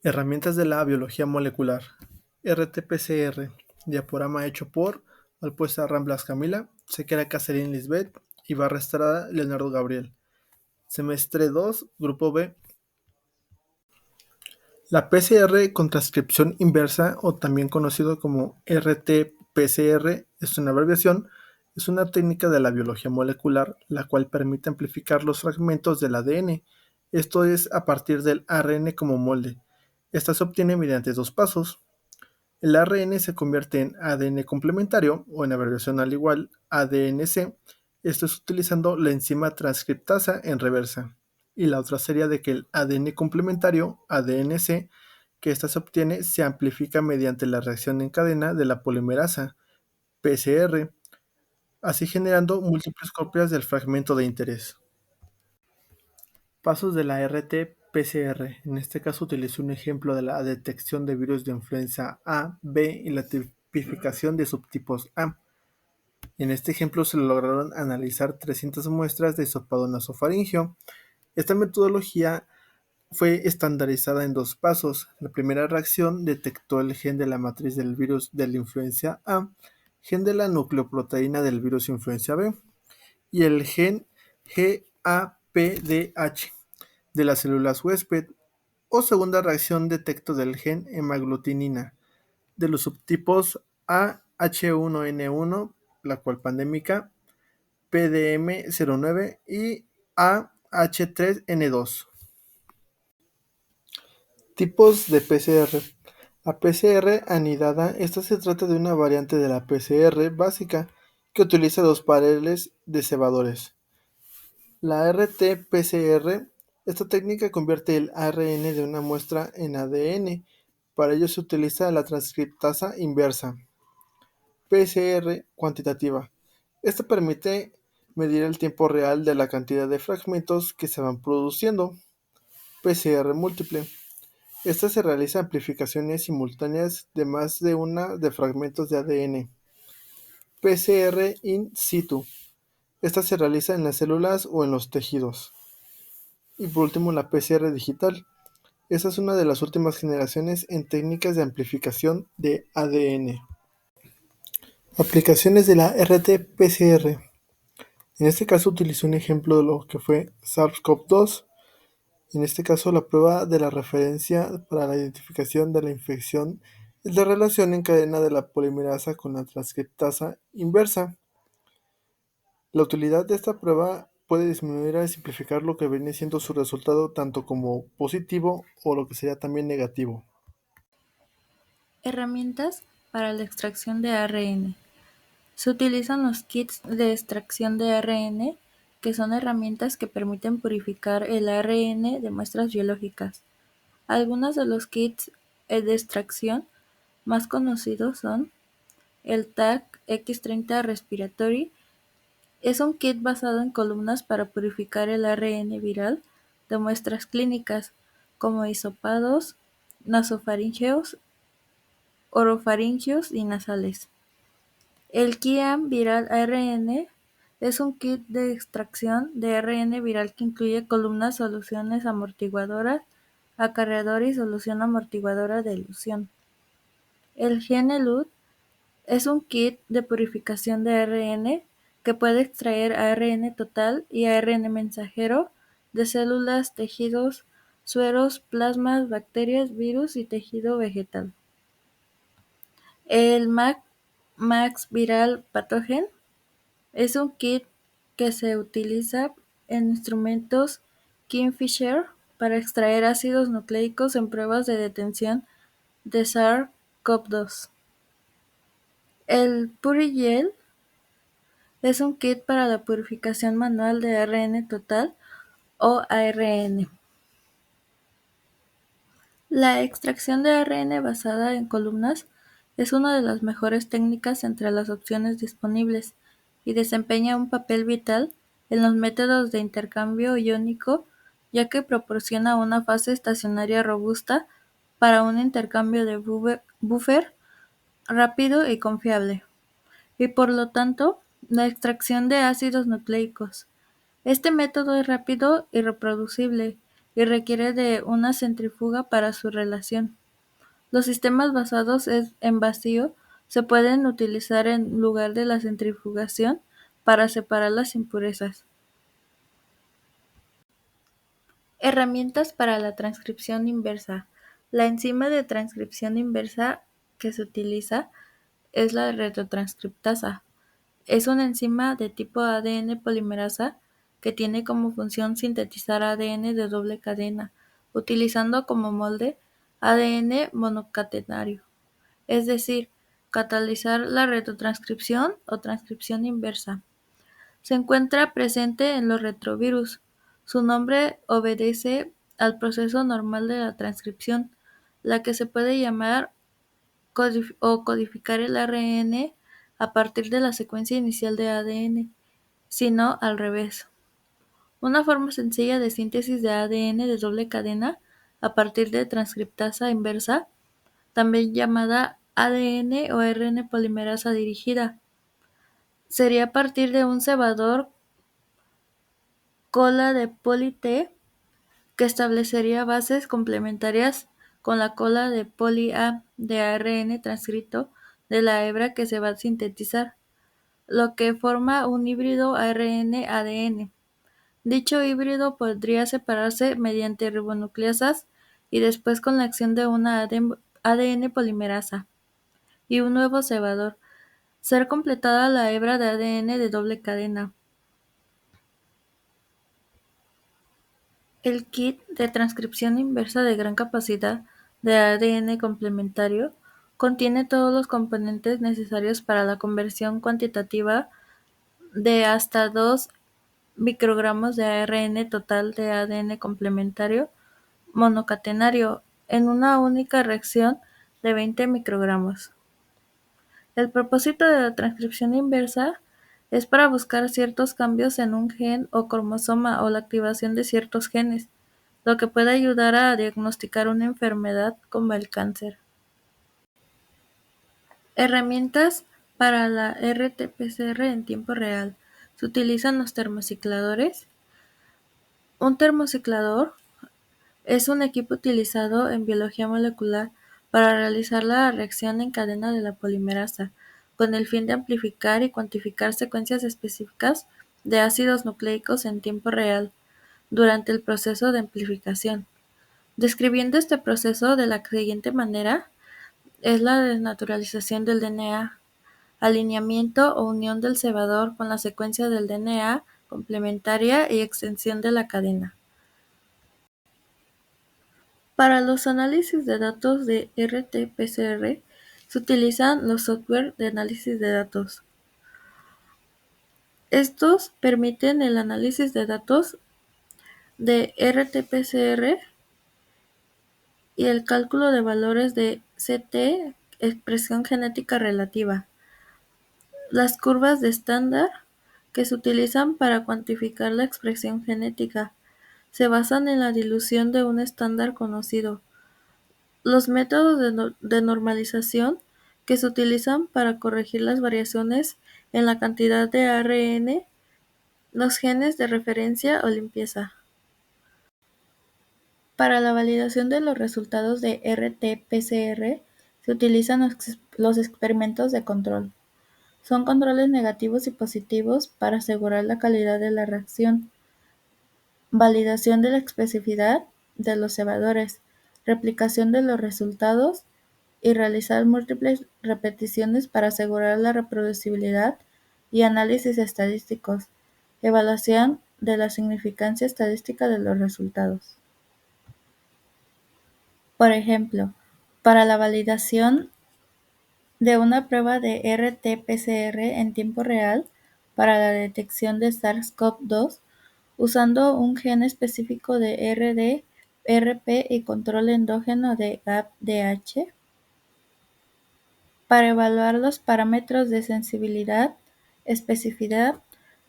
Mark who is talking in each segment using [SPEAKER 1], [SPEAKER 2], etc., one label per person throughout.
[SPEAKER 1] Herramientas de la biología molecular. RT-PCR. Diaporama hecho por Alpuesta Ramblas Camila, Sequera Catherine Lisbeth, Ibarra Estrada Leonardo Gabriel. Semestre 2, Grupo B. La PCR con transcripción inversa, o también conocido como RT-PCR, es una abreviación, es una técnica de la biología molecular la cual permite amplificar los fragmentos del ADN, esto es a partir del ARN como molde. Esta se obtiene mediante dos pasos. El ARN se convierte en ADN complementario, o en abreviación al igual, ADNC. Esto es utilizando la enzima transcriptasa en reversa. Y la otra sería de que el ADN complementario, ADNC, que ésta se obtiene, se amplifica mediante la reacción en cadena de la polimerasa, PCR, así generando múltiples copias del fragmento de interés. Pasos de la RT-PCR. En este caso utilicé un ejemplo de la detección de virus de influenza A, B y la tipificación de subtipos A. En este ejemplo se lograron analizar 300 muestras de hisopado nasofaringeo. Esta metodología fue estandarizada en dos pasos. La primera reacción detectó el gen de la matriz del virus de la influenza A, gen de la nucleoproteína del virus influenza B y el gen GAPDH de las células huésped, o segunda reacción detectó del gen hemaglutinina de los subtipos AH1N1, la cual pandémica, PDM09 y AH3N2. Tipos de PCR. La PCR anidada, esta se trata de una variante de la PCR básica que utiliza dos paneles de cebadores. La RT-PCR, esta técnica convierte el ARN de una muestra en ADN. Para ello se utiliza la transcriptasa inversa. PCR cuantitativa. Esta permite medir el tiempo real de la cantidad de fragmentos que se van produciendo. PCR múltiple. Esta se realiza amplificaciones simultáneas de más de una de fragmentos de ADN. PCR in situ. Esta se realiza en las células o en los tejidos. Y por último, la PCR digital. Esta es una de las últimas generaciones en técnicas de amplificación de ADN. Aplicaciones de la RT-PCR. En este caso utilicé un ejemplo de lo que fue SARS-CoV-2. En este caso, la prueba de la referencia para la identificación de la infección es la relación en cadena de la polimerasa con la transcriptasa inversa. La utilidad de esta prueba puede disminuir a simplificar lo que viene siendo su resultado tanto como positivo o lo que sería también negativo.
[SPEAKER 2] Herramientas para la extracción de ARN. Se utilizan los kits de extracción de ARN, que son herramientas que permiten purificar el ARN de muestras biológicas. Algunos de los kits de extracción más conocidos son el TAC X30 Respiratory. Es un kit basado en columnas para purificar el ARN viral de muestras clínicas, como hisopados, nasofaríngeos, orofaringeos y nasales. El Kiam Viral ARN es un kit de extracción de ARN viral que incluye columnas, soluciones amortiguadoras, acarreador y solución amortiguadora de elusión. El GeneLut es un kit de purificación de ARN que puede extraer ARN total y ARN mensajero de células, tejidos, sueros, plasmas, bacterias, virus y tejido vegetal. El Max Viral Pathogen es un kit que se utiliza en instrumentos Kingfisher para extraer ácidos nucleicos en pruebas de detección de SARS-CoV-2. El PuriGel es un kit para la purificación manual de ARN total o ARN. La extracción de ARN basada en columnas es una de las mejores técnicas entre las opciones disponibles y desempeña un papel vital en los métodos de intercambio iónico, ya que proporciona una fase estacionaria robusta para un intercambio de buffer rápido y confiable, y por lo tanto, la extracción de ácidos nucleicos. Este método es rápido y reproducible, y requiere de una centrífuga para su relación. Los sistemas basados en vacío se pueden utilizar en lugar de la centrifugación para separar las impurezas. Herramientas para la transcripción inversa. La enzima de transcripción inversa que se utiliza es la retrotranscriptasa. Es una enzima de tipo ADN polimerasa que tiene como función sintetizar ADN de doble cadena, utilizando como molde ADN monocatenario, es decir, catalizar la retrotranscripción o transcripción inversa. Se encuentra presente en los retrovirus. Su nombre obedece al proceso normal de la transcripción, la que se puede llamar o codificar el ARN a partir de la secuencia inicial de ADN, sino al revés. Una forma sencilla de síntesis de ADN de doble cadena a partir de transcriptasa inversa, también llamada ADN o RN polimerasa dirigida, sería a partir de un cebador cola de poli-T que establecería bases complementarias con la cola de poli-A de ARN transcrito de la hebra que se va a sintetizar, lo que forma un híbrido ARN-ADN. Dicho híbrido podría separarse mediante ribonucleasas y después con la acción de una ADN polimerasa y un nuevo cebador, ser completada la hebra de ADN de doble cadena. El kit de transcripción inversa de gran capacidad de ADN complementario contiene todos los componentes necesarios para la conversión cuantitativa de hasta 2 microgramos de ARN total de ADN complementario monocatenario en una única reacción de 20 microgramos. El propósito de la transcripción inversa es para buscar ciertos cambios en un gen o cromosoma o la activación de ciertos genes, lo que puede ayudar a diagnosticar una enfermedad como el cáncer. Herramientas para la RT-PCR en tiempo real. Se utilizan los termocicladores. Un termociclador es un equipo utilizado en biología molecular para realizar la reacción en cadena de la polimerasa, con el fin de amplificar y cuantificar secuencias específicas de ácidos nucleicos en tiempo real durante el proceso de amplificación. Describiendo este proceso de la siguiente manera, es la desnaturalización del DNA, alineamiento o unión del cebador con la secuencia del DNA complementaria y extensión de la cadena. Para los análisis de datos de RT-PCR se utilizan los software de análisis de datos. Estos permiten el análisis de datos de RT-PCR y el cálculo de valores de Ct, expresión genética relativa. Las curvas de estándar, que se utilizan para cuantificar la expresión genética, se basan en la dilución de un estándar conocido. Los métodos de normalización, que se utilizan para corregir las variaciones en la cantidad de ARN, los genes de referencia o limpieza. Para la validación de los resultados de RT-PCR se utilizan los experimentos de control. Son controles negativos y positivos para asegurar la calidad de la reacción. Validación de la especificidad de los cebadores, replicación de los resultados y realizar múltiples repeticiones para asegurar la reproducibilidad y análisis estadísticos. Evaluación de la significancia estadística de los resultados. Por ejemplo, para la validación de una prueba de RT-PCR en tiempo real para la detección de SARS-CoV-2 usando un gen específico de RD-RP y control endógeno de GAPDH, para evaluar los parámetros de sensibilidad, especificidad,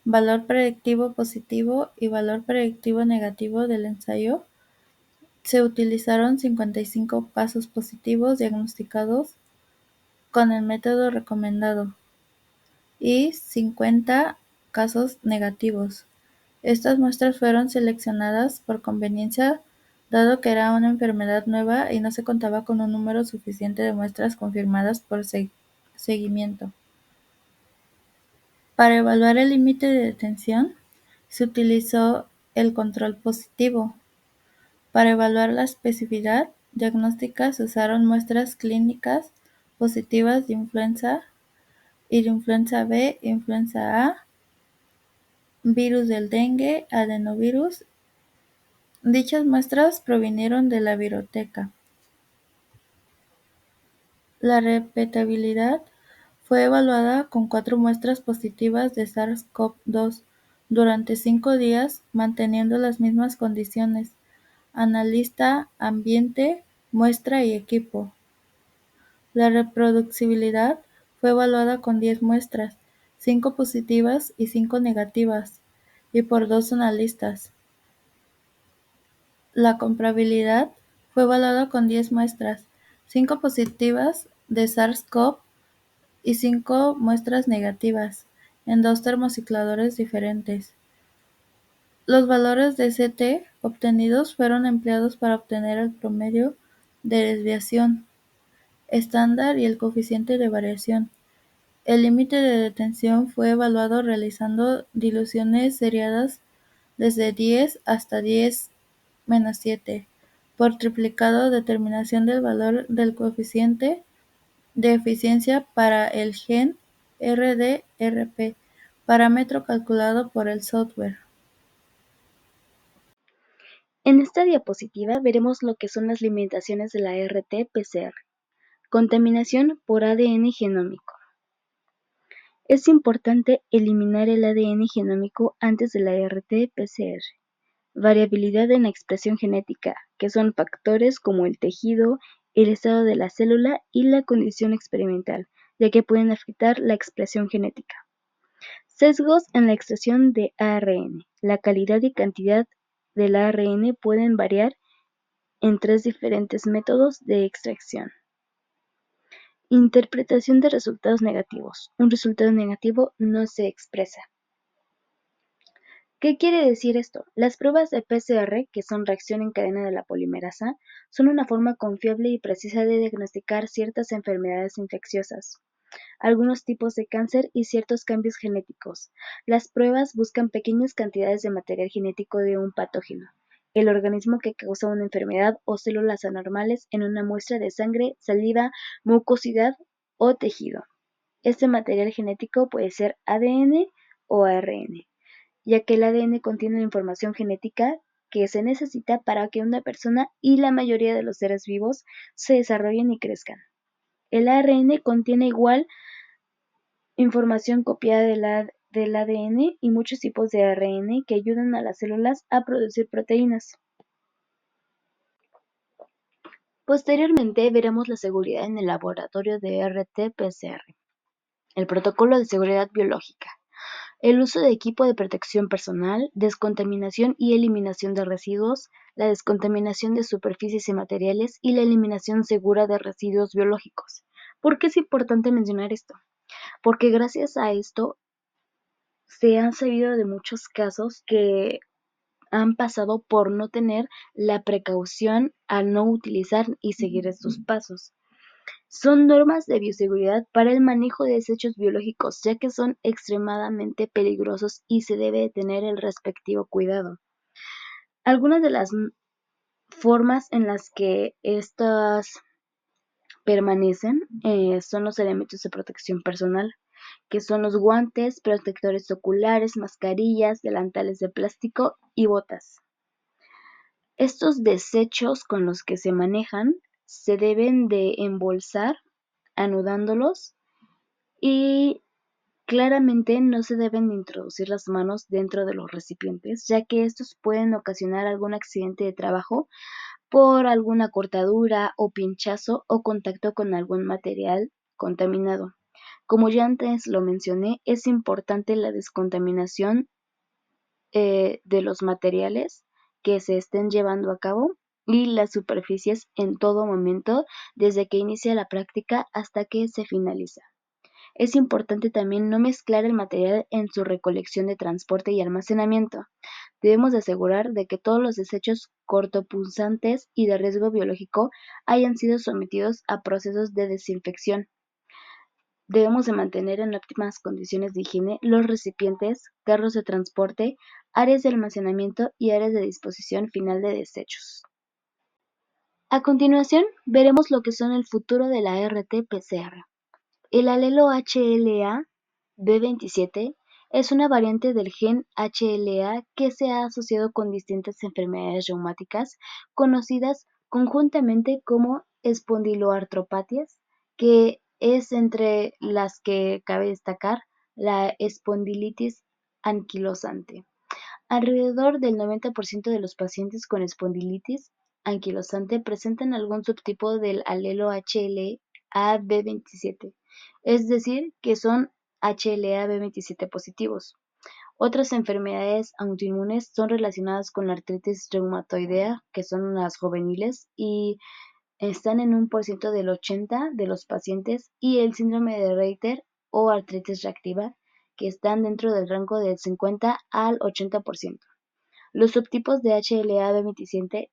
[SPEAKER 2] valor predictivo positivo y valor predictivo negativo del ensayo, se utilizaron 55 casos positivos diagnosticados con el método recomendado y 50 casos negativos. Estas muestras fueron seleccionadas por conveniencia dado que era una enfermedad nueva y no se contaba con un número suficiente de muestras confirmadas por seguimiento. Para evaluar el límite de detención, se utilizó el control positivo. Para evaluar la especificidad diagnóstica se usaron muestras clínicas positivas de influenza y de influenza B, influenza A, virus del dengue, adenovirus. Dichas muestras provinieron de la viroteca. La repetibilidad fue evaluada con 4 muestras positivas de SARS-CoV-2 durante 5 días, manteniendo las mismas condiciones: analista, ambiente, muestra y equipo. La reproducibilidad fue evaluada con 10 muestras, 5 positivas y 5 negativas, y por 2 analistas. La comparabilidad fue evaluada con 10 muestras, 5 positivas de SARS-CoV y 5 muestras negativas, en 2 termocicladores diferentes. Los valores de Ct obtenidos fueron empleados para obtener el promedio de desviación estándar y el coeficiente de variación. El límite de detención fue evaluado realizando diluciones seriadas desde 10 hasta 10-7 por triplicado, determinación del valor del coeficiente de eficiencia para el gen RDRP, parámetro calculado por el software.
[SPEAKER 3] En esta diapositiva veremos lo que son las limitaciones de la RT-PCR. Contaminación por ADN genómico. Es importante eliminar el ADN genómico antes de la RT-PCR. Variabilidad en la expresión genética, que son factores como el tejido, el estado de la célula y la condición experimental, ya que pueden afectar la expresión genética. Sesgos en la extracción de ARN. La calidad y cantidad del ARN pueden variar en 3 diferentes métodos de extracción. Interpretación de resultados negativos. Un resultado negativo no se expresa. ¿Qué quiere decir esto? Las pruebas de PCR, que son reacción en cadena de la polimerasa, son una forma confiable y precisa de diagnosticar ciertas enfermedades infecciosas, algunos tipos de cáncer y ciertos cambios genéticos. Las pruebas buscan pequeñas cantidades de material genético de un patógeno, el organismo que causa una enfermedad o células anormales en una muestra de sangre, saliva, mucosidad o tejido. Este material genético puede ser ADN o ARN, ya que el ADN contiene la información genética que se necesita para que una persona y la mayoría de los seres vivos se desarrollen y crezcan. El ARN contiene igual información copiada del ADN y muchos tipos de ARN que ayudan a las células a producir proteínas. Posteriormente veremos la seguridad en el laboratorio de RT-PCR. El protocolo de seguridad biológica. El uso de equipo de protección personal, descontaminación y eliminación de residuos, la descontaminación de superficies y materiales y la eliminación segura de residuos biológicos. ¿Por qué es importante mencionar esto? Porque gracias a esto se han sabido de muchos casos que han pasado por no tener la precaución al no utilizar y seguir estos pasos. Son normas de bioseguridad para el manejo de desechos biológicos, ya que son extremadamente peligrosos y se debe tener el respectivo cuidado. Algunas de las formas en las que estas permanecen son los elementos de protección personal, que son los guantes, protectores oculares, mascarillas, delantales de plástico y botas. Estos desechos con los que se manejan se deben de embolsar anudándolos y claramente no se deben introducir las manos dentro de los recipientes, ya que estos pueden ocasionar algún accidente de trabajo por alguna cortadura o pinchazo o contacto con algún material contaminado. Como ya antes lo mencioné, es importante la descontaminación de los materiales que se estén llevando a cabo y las superficies en todo momento, desde que inicia la práctica hasta que se finaliza. Es importante también no mezclar el material en su recolección de transporte y almacenamiento. Debemos de asegurar de que todos los desechos cortopunzantes y de riesgo biológico hayan sido sometidos a procesos de desinfección. Debemos de mantener en óptimas condiciones de higiene los recipientes, carros de transporte, áreas de almacenamiento y áreas de disposición final de desechos. A continuación, veremos lo que son el futuro de la RT-PCR. El alelo HLA-B27 es una variante del gen HLA que se ha asociado con distintas enfermedades reumáticas conocidas conjuntamente como espondiloartropatías, que es entre las que cabe destacar la espondilitis anquilosante. Alrededor del 90% de los pacientes con espondilitis anquilosante presentan algún subtipo del alelo HLA-B27, es decir, que son HLA-B27 positivos. Otras enfermedades autoinmunes son relacionadas con la artritis reumatoidea, que son las juveniles, y están en un porcentaje del 80 de los pacientes, y el síndrome de Reiter o artritis reactiva, que están dentro del rango del 50 al 80%. Los subtipos de HLA-B27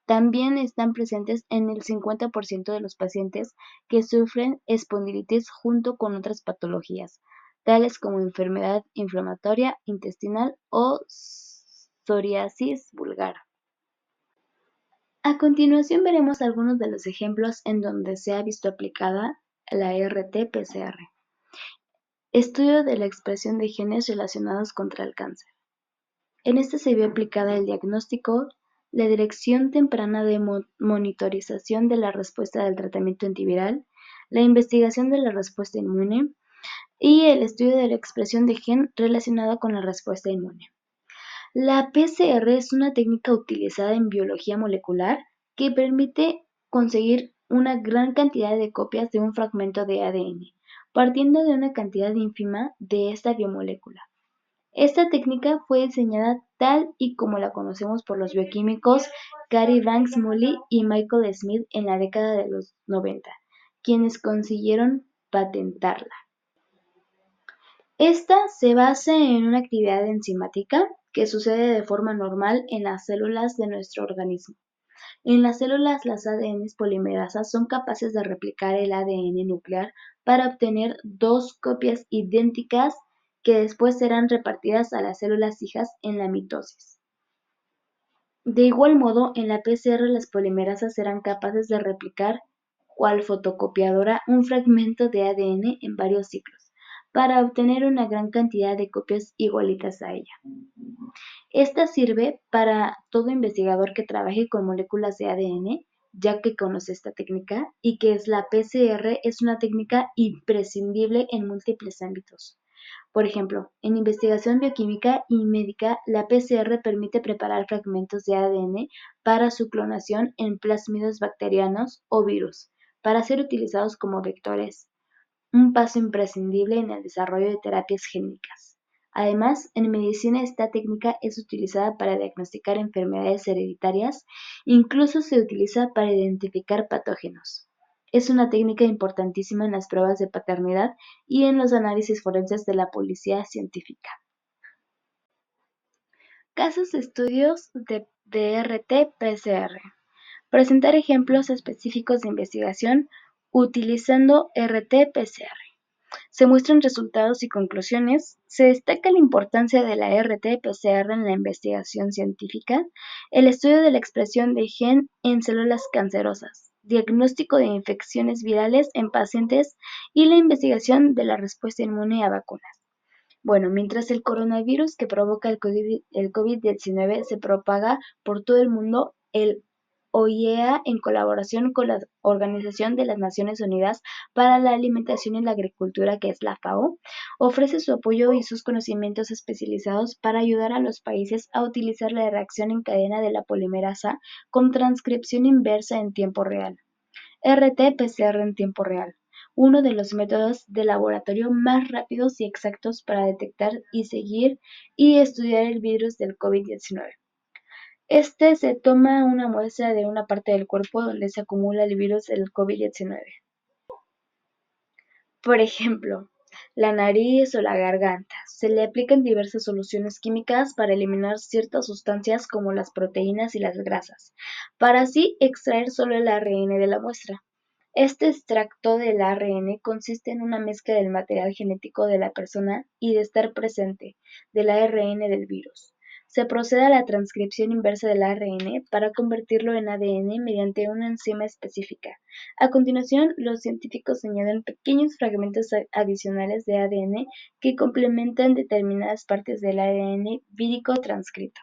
[SPEAKER 3] también están presentes en el 50% de los pacientes que sufren espondilitis junto con otras patologías, tales como enfermedad inflamatoria intestinal o psoriasis vulgar. A continuación veremos algunos de los ejemplos en donde se ha visto aplicada la RT-PCR. Estudio de la expresión de genes relacionados contra el cáncer. En este se vio aplicada el diagnóstico, la dirección temprana de monitorización de la respuesta del tratamiento antiviral, la investigación de la respuesta inmune y el estudio de la expresión de gen relacionada con la respuesta inmune. La PCR es una técnica utilizada en biología molecular que permite conseguir una gran cantidad de copias de un fragmento de ADN, partiendo de una cantidad ínfima de esta biomolécula. Esta técnica fue diseñada tal y como la conocemos por los bioquímicos Cary Banks Mully y Michael Smith en la década de los 90, quienes consiguieron patentarla. Esta se basa en una actividad enzimática que sucede de forma normal en las células de nuestro organismo. En las células, las ADN polimerasas son capaces de replicar el ADN nuclear para obtener dos copias idénticas que después serán repartidas a las células hijas en la mitosis. De igual modo, en la PCR las polimerasas serán capaces de replicar, cual fotocopiadora, un fragmento de ADN en varios ciclos, para obtener una gran cantidad de copias igualitas a ella. Esta sirve para todo investigador que trabaje con moléculas de ADN, ya que conoce esta técnica, y que la PCR es una técnica imprescindible en múltiples ámbitos. Por ejemplo, en investigación bioquímica y médica, la PCR permite preparar fragmentos de ADN para su clonación en plásmidos bacterianos o virus, para ser utilizados como vectores, un paso imprescindible en el desarrollo de terapias génicas. Además, en medicina esta técnica es utilizada para diagnosticar enfermedades hereditarias, incluso se utiliza para identificar patógenos. Es una técnica importantísima en las pruebas de paternidad y en los análisis forenses de la policía científica. Casos de estudios de RT-PCR. Presentar ejemplos específicos de investigación utilizando RT-PCR. Se muestran resultados y conclusiones, se destaca la importancia de la RT-PCR en la investigación científica, el estudio de la expresión de gen en células cancerosas, diagnóstico de infecciones virales en pacientes y la investigación de la respuesta inmune a vacunas. Bueno, mientras el coronavirus que provoca el COVID-19 se propaga por todo el mundo, el OIEA, en colaboración con la Organización de las Naciones Unidas para la Alimentación y la Agricultura, que es la FAO, ofrece su apoyo y sus conocimientos especializados para ayudar a los países a utilizar la reacción en cadena de la polimerasa con transcripción inversa en tiempo real. RT-PCR en tiempo real, uno de los métodos de laboratorio más rápidos y exactos para detectar y seguir y estudiar el virus del COVID-19. Se toma una muestra de una parte del cuerpo donde se acumula el virus del COVID-19. Por ejemplo, la nariz o la garganta. Se le aplican diversas soluciones químicas para eliminar ciertas sustancias como las proteínas y las grasas, para así extraer solo el ARN de la muestra. Este extracto del ARN consiste en una mezcla del material genético de la persona y de estar presente del ARN del virus. Se procede a la transcripción inversa del ARN para convertirlo en ADN mediante una enzima específica. A continuación, los científicos añaden pequeños fragmentos adicionales de ADN que complementan determinadas partes del ADN vírico transcrito.